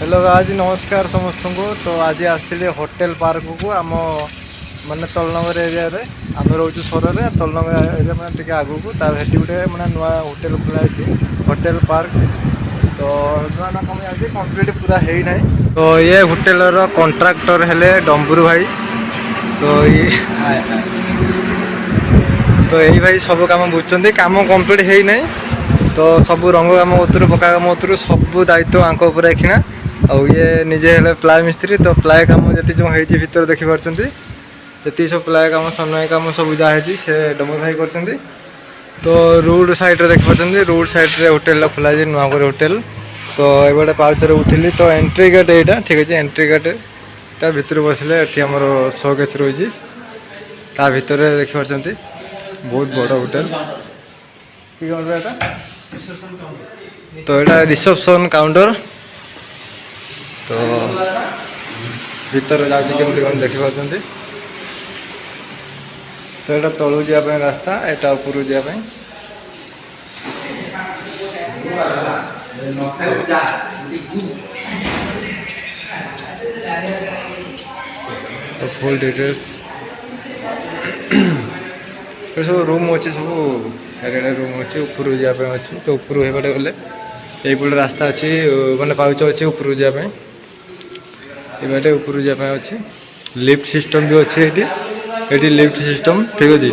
Hello आज नमस्कार समस्त को। तो आज आसती होटेल पार्क को आम मानने तलनगर एरिया रे आम रोचु सोर में तलनगर एरिया मैंने टे आगू को गोटे मैंने नुआ होटेल खुलाई होटेल पार्क। तो नुआ ना कम जाए कम्प्लीट पूरा है ना। तो ये होटेल कॉन्ट्राक्टर हेले डम्बुरू भाई। तो यही भाई सब कम बुझुं कम कम्प्लीट है ना। तो सब रंग काम उतरू पक्का काम उतरू सब दायित्व आंक उपर रखिना। आउ ये निजे हेले प्लाय मिस्त्री। तो प्लाय काम जी जो होती भर देखिपार जी सब प्लाय काम सनमाई काम सब जहाँ से डम्बुरू भाई कर। तो रोड साइड देखिपार रोड साइड होटेल खोला नुआ कर होटेल। तो ये पाउचर उठिली तो एंट्री गेट यहाँ ठीक अच्छे एंट्री गेट भर बसले ये आमर शोकेस रही भर देखिपार बहुत बड़ होटेल। तो यहाँ रिसेप्शन काउंटर। तो भीतर जाऊँगी केमती कौन देखिपार। तो यहाँ तलू जावाई रास्ता यहाँ उपरू जावाई। तो फुल डिटेल्स सब रूम अच्छे सब रूम अच्छे उपरू जावाई अच्छे। तो उपरू हेपटे गले ये रास्ता अच्छी माने पाउच अच्छे उपरू जावाई ये उपरू जावाई अच्छे। लिफ्ट सिस्टम भी अच्छे ये लिफ्ट सिस्टम ठीक अच्छे।